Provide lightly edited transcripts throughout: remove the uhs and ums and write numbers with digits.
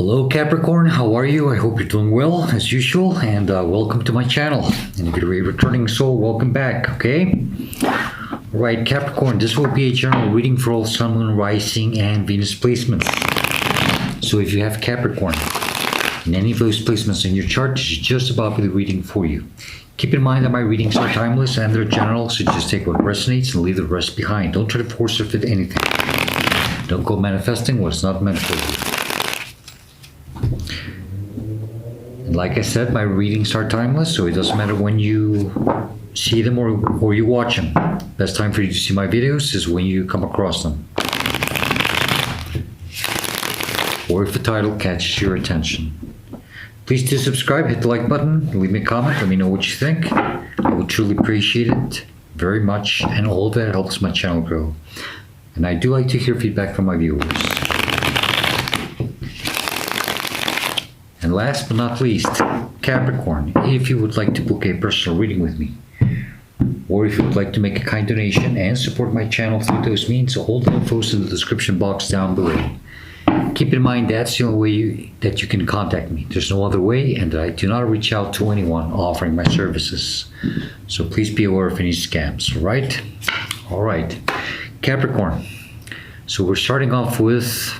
Hello Capricorn, how are you? I hope you're doing well as usual, and welcome to my channel. And if you're a returning soul, welcome back, okay? Alright Capricorn, this will be a general reading for all Sun, Moon, Rising, and Venus placements. So if you have Capricorn in any of those placements in your chart, this is just about the reading for you. Keep in mind that my readings are timeless and they're general, so just take what resonates and leave the rest behind. Don't try to force or fit anything. Don't go manifesting what's not meant for you. And like I said, my readings are timeless, so it doesn't matter when you see them or you watch them. Best time for you to see my videos is when you come across them. Or if the title catches your attention. Please do subscribe, hit the like button, leave me a comment, let me know what you think. I would truly appreciate it very much, and all of that helps my channel grow. And I do like to hear feedback from my viewers. And last but not least, Capricorn, if you would like to book a personal reading with me, or if you would like to make a kind donation and support my channel through those means, all the info is in the description box down below. Keep in mind that's the only way that you can contact me. There's no other way, and I do not reach out to anyone offering my services. So please be aware of any scams, all right? All right, Capricorn. So we're starting off with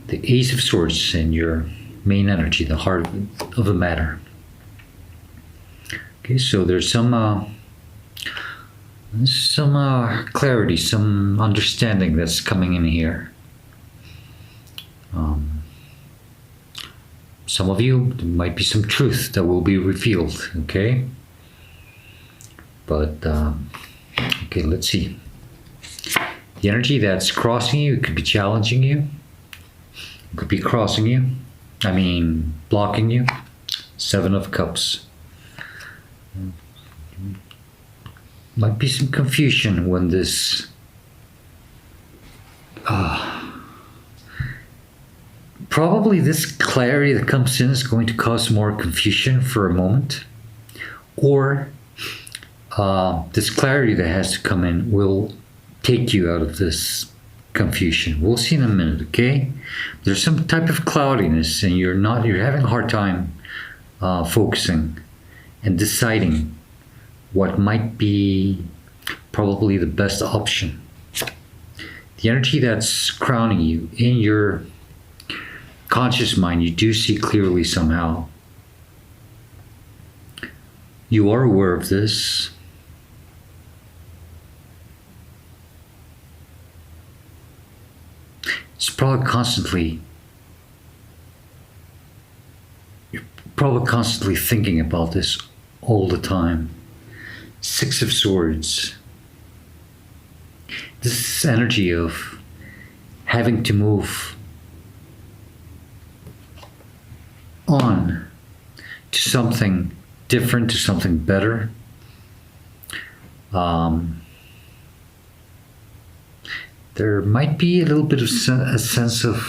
the Ace of Swords and your main energy, the heart of the matter. Okay, so there's some clarity, some understanding that's coming in here. Some of you, there might be some truth that will be revealed, okay? But, okay, let's see. The energy that's crossing you, it could be challenging you. It could be crossing you. Blocking you. Seven of Cups. Might be some confusion when this probably this clarity that comes in is going to cause more confusion for a moment, or this clarity that has to come in will take you out of this confusion. We'll see in a minute, okay? There's some type of cloudiness and you're having a hard time focusing and deciding what might be probably the best option. The energy that's crowning you in your conscious mind, you do see clearly somehow. You are aware of this. It's probably you're probably constantly thinking about this all the time. Six of Swords. This energy of having to move on to something different, to something better. There might be a little bit of a sense of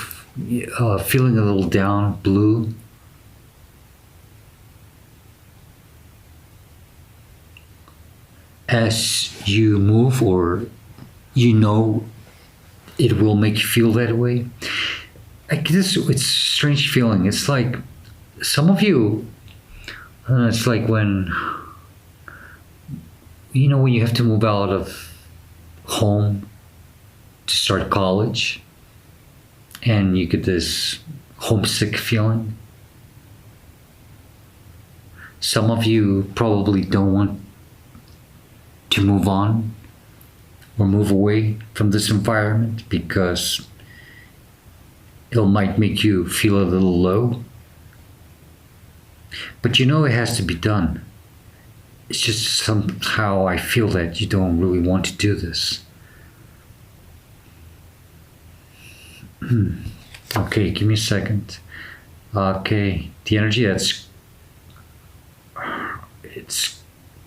feeling a little down, blue. As you move, or you know it will make you feel that way. I guess it's a strange feeling. It's like some of you, it's like when you have to move out of home to start college and you get this homesick feeling. Some of you probably don't want to move on or move away from this environment because it might make you feel a little low. But it has to be done. It's just somehow I feel that you don't really want to do this. Okay, give me a second. Okay, the energy it's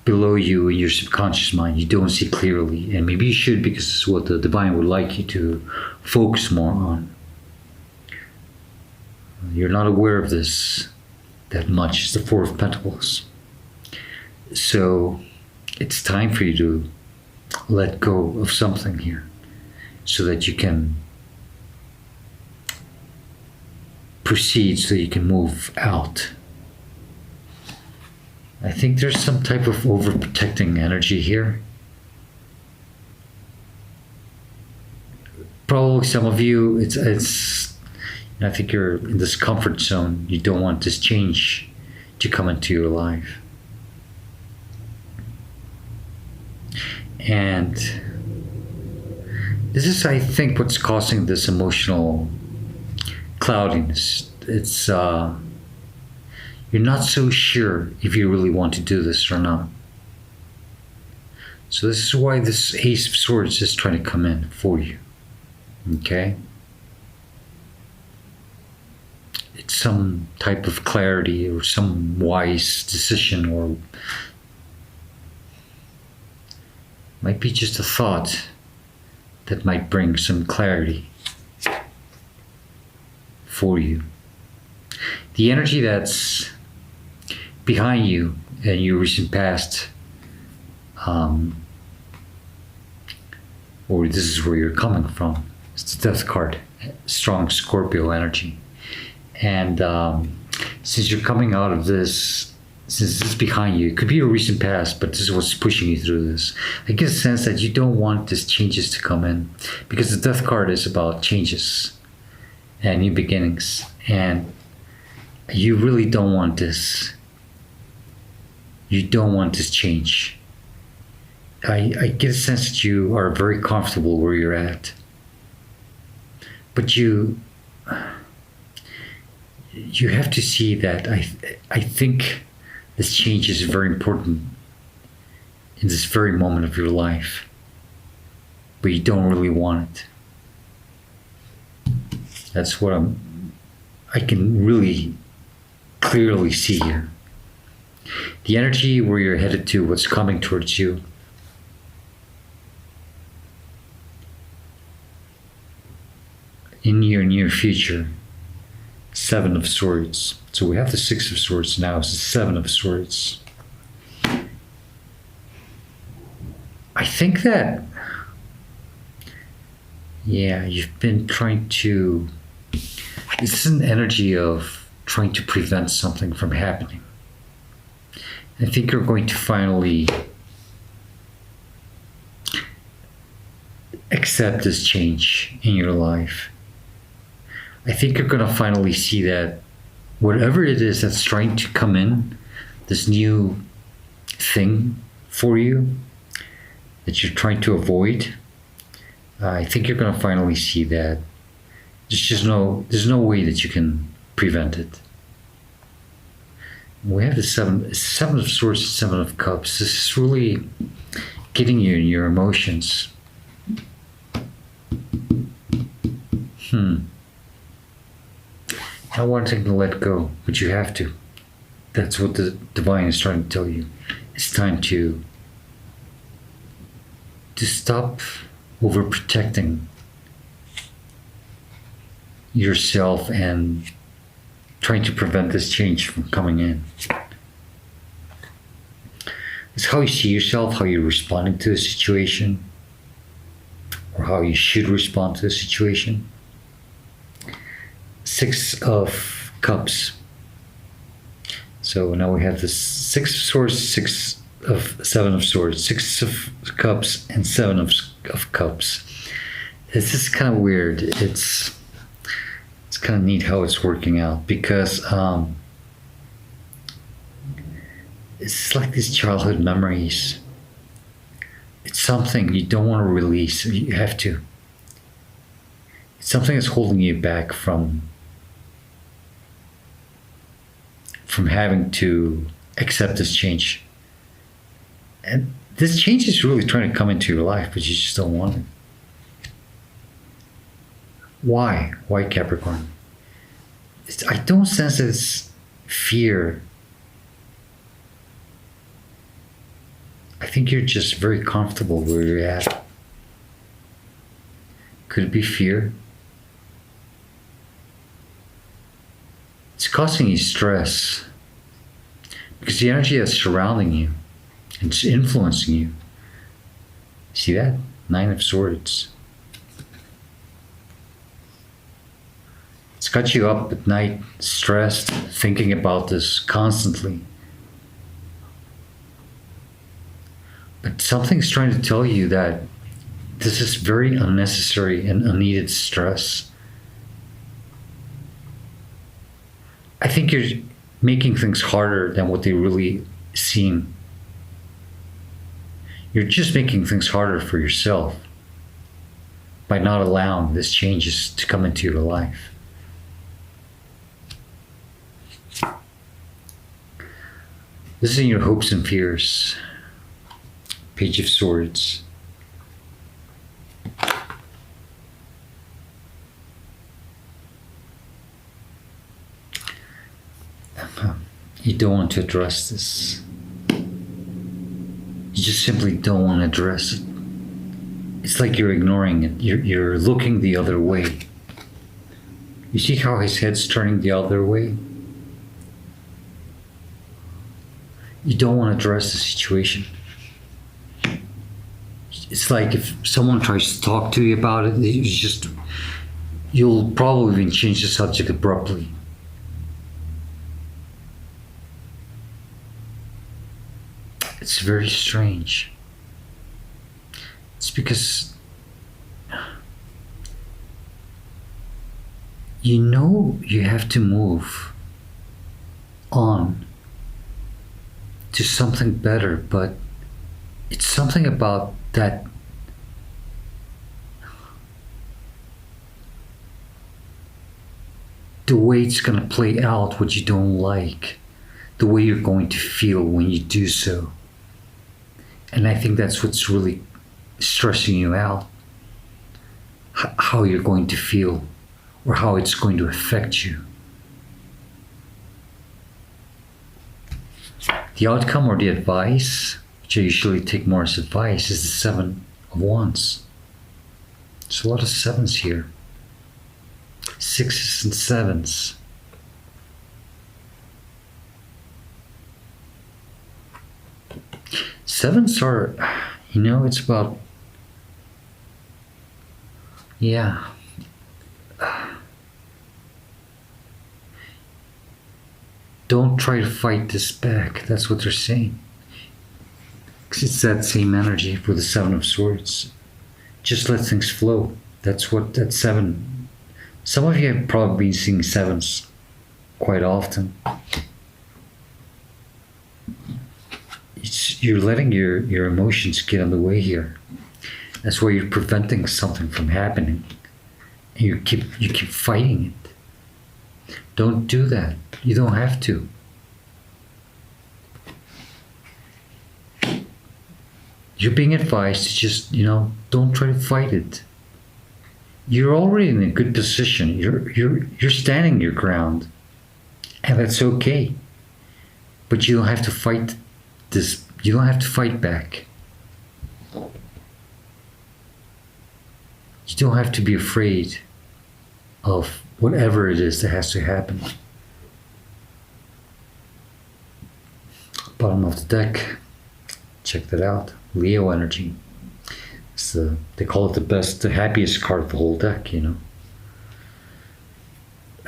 below you in your subconscious mind, you don't see clearly, and maybe you should, because it's what the divine would like you to focus more on. You're not aware of this that much. It's the Four of Pentacles. So it's time for you to let go of something here so that you can proceed so you can move out. I think there's some type of overprotecting energy here. Probably some of you, I think you're in this comfort zone. You don't want this change to come into your life. And this is, I think, what's causing this emotional cloudiness. It's you're not so sure if you really want to do this or not. So this is why this Ace of Swords is trying to come in for you. Okay? It's some type of clarity or some wise decision, or might be just a thought that might bring some clarity for you. The energy that's behind you in your recent past, or this is where you're coming from. It's the Death card, strong Scorpio energy. And since you're coming out of this, since this is behind you, it could be a recent past, but this is what's pushing you through this. I get a sense that you don't want these changes to come in, because the Death card is about changes and new beginnings. And you really don't want this. You don't want this change. I get a sense that you are very comfortable where you're at. But you have to see that I think this change is very important in this very moment of your life. But you don't really want it. That's what I can really clearly see here. The energy where you're headed to, what's coming towards you, in your near future, Seven of Swords. So we have the Six of Swords now, it's the Seven of Swords. I think that, yeah, you've been trying to, this is an energy of trying to prevent something from happening. I think you're going to finally accept this change in your life. I think you're going to finally see that whatever it is that's trying to come in, this new thing for you that you're trying to avoid, I think you're going to finally see that there's no way that you can prevent it. We have the Seven of Swords and Seven of Cups. This is really getting you in your emotions. Not wanting to let go, but you have to. That's what the divine is trying to tell you. It's time to stop overprotecting yourself and trying to prevent this change from coming in. It's how you see yourself, how you're responding to a situation, or how you should respond to a situation. Six of Cups. So now we have the Six of Swords, Seven of Swords, Six of Cups, and Seven of Cups. It's just kind of weird. It's kind of neat how it's working out, because it's like these childhood memories. It's something you don't want to release. You have to. It's something that's holding you back from having to accept this change. And this change is really trying to come into your life, but you just don't want it. Why? Why, Capricorn? I don't sense that it's fear. I think you're just very comfortable where you're at. Could it be fear? It's causing you stress, because the energy that's surrounding you, it's influencing you. See that? Nine of Swords. It's It's got you up at night, stressed, thinking about this constantly. But something's trying to tell you that this is very unnecessary and unneeded stress. I think you're making things harder than what they really seem. You're just making things harder for yourself by not allowing these changes to come into your life. This is in your hopes and fears. Page of Swords. You don't want to address this. You just simply don't want to address it. It's like you're ignoring it. You're looking the other way. You see how his head's turning the other way? You don't want to address the situation. It's like if someone tries to talk to you about it, you'll probably even change the subject abruptly. It's very strange. It's because you know you have to move on to something better, but it's something about that the way it's going to play out what you don't like, the way you're going to feel when you do so. And I think that's what's really stressing you out, how you're going to feel or how it's going to affect you. The outcome or the advice, which I usually take more as advice, is the Seven of Wands. There's a lot of sevens here. Sixes and sevens. Sevens are, it's about, don't try to fight this back. That's what they're saying. It's that same energy for the Seven of Swords. Just let things flow. That's what that seven. Some of you have probably been seeing sevens quite often. You're letting your emotions get in the way here. That's why you're preventing something from happening. And you keep fighting it. Don't do that. You don't have to. You're being advised to just, don't try to fight it. You're already in a good position. You're standing your ground. And that's okay. But you don't have to fight this. You don't have to fight back. You don't have to be afraid of whatever it is that has to happen. Bottom of the deck. Check that out. Leo energy. They call it the happiest card of the whole deck,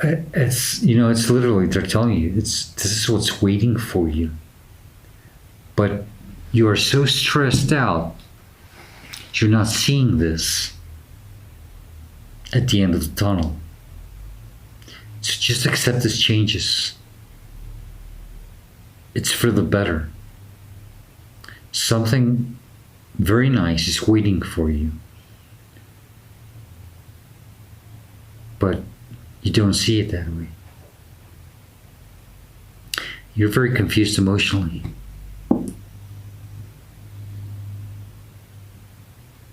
It's literally, they're telling you, this is what's waiting for you. But you are so stressed out, you're not seeing this at the end of the tunnel. So just accept these changes. It's for the better. Something very nice is waiting for you. But you don't see it that way. You're very confused emotionally.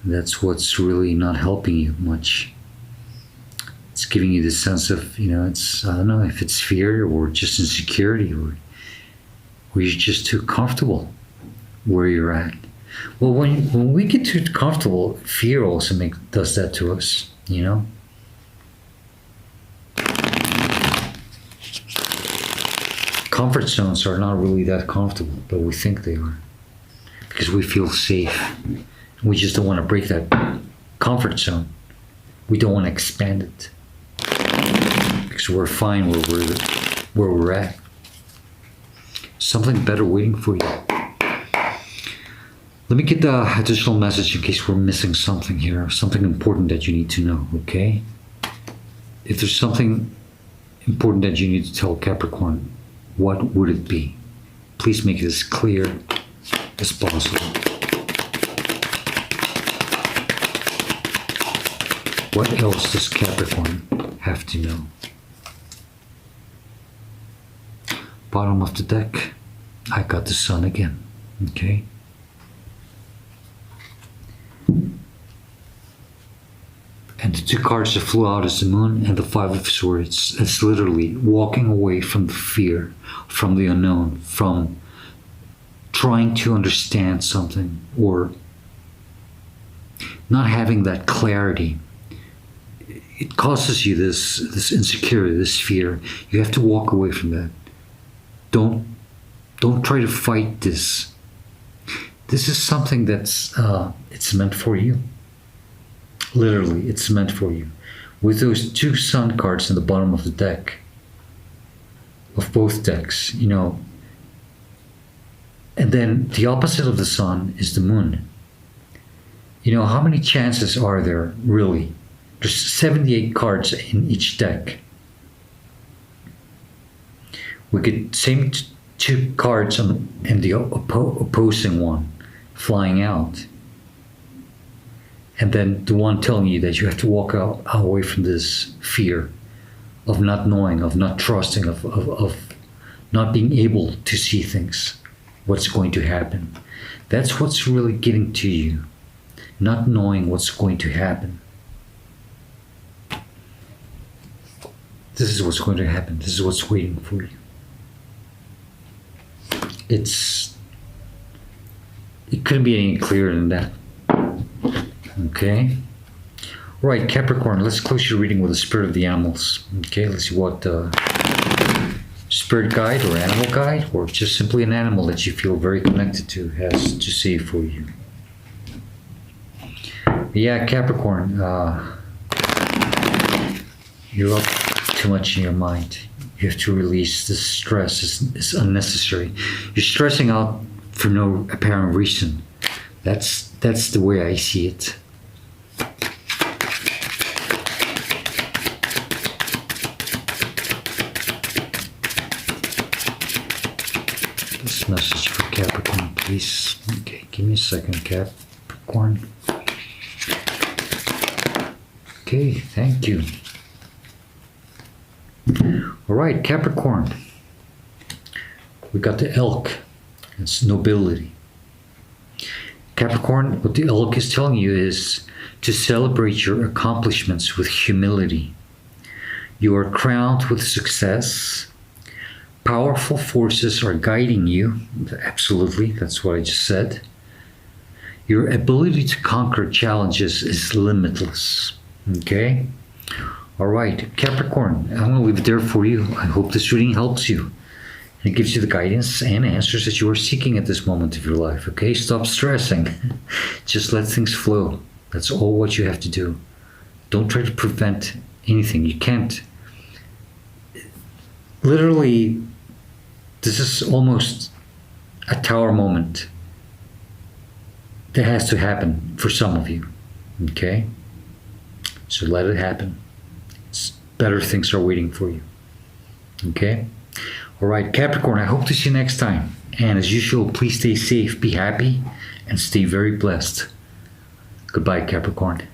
That's what's really not helping you much. It's giving you this sense of, I don't know if it's fear or just insecurity or you're just too comfortable where you're at. Well, when we get too comfortable, fear also does that to us, Comfort zones are not really that comfortable, but we think they are because we feel safe. We just don't want to break that comfort zone. We don't want to expand it because we're fine where we're at. Something better waiting for you. Let me get the additional message in case we're missing something here, something important that you need to know, okay? If there's something important that you need to tell Capricorn, what would it be? Please make it as clear as possible. What else does Capricorn have to know? Bottom of the deck, I got the Sun again, okay? And the two cards that flew out is the Moon and the Five of Swords. It's literally walking away from the fear, from the unknown, from trying to understand something or not having that clarity. It causes you this insecurity, this fear. You have to walk away from that. Don't try to fight this. This is something that's it's meant for you. Literally, it's meant for you. With those two Sun cards in the bottom of the deck, of both decks, you know. And then the opposite of the Sun is the Moon. You know, how many chances are there, really? There's 78 cards in each deck. We get same two cards in the opposing one flying out. And then the one telling you that you have to walk away from this fear of not knowing, of not trusting, of not being able to see things, what's going to happen. That's what's really getting to you, not knowing what's going to happen. This is what's going to happen. This is what's waiting for you. It couldn't be any clearer than that. Okay. All right, Capricorn, let's close your reading with the spirit of the animals. Okay, let's see what spirit guide or animal guide or just simply an animal that you feel very connected to has to say for you. Yeah, Capricorn, you're up too much in your mind. You have to release this stress. It's unnecessary. You're stressing out for no apparent reason. That's the way I see it. This message for Capricorn, please. Okay, give me a second, Capricorn. Okay, thank you. All right, Capricorn. We got the elk. It's nobility. Capricorn, what the elk is telling you is to celebrate your accomplishments with humility. You are crowned with success. Powerful forces are guiding you. Absolutely, that's what I just said. Your ability to conquer challenges is limitless. Okay? All right, Capricorn, I'm going to leave it there for you. I hope this reading helps you. It gives you the guidance and answers that you are seeking at this moment of your life. Okay, stop stressing. Just let things flow. That's all what you have to do. Don't try to prevent anything. You can't. Literally, this is almost a tower moment that has to happen for some of you. Okay? So let it happen. Better things are waiting for you. Okay? All right, Capricorn, I hope to see you next time. And as usual, please stay safe, be happy, and stay very blessed. Goodbye, Capricorn.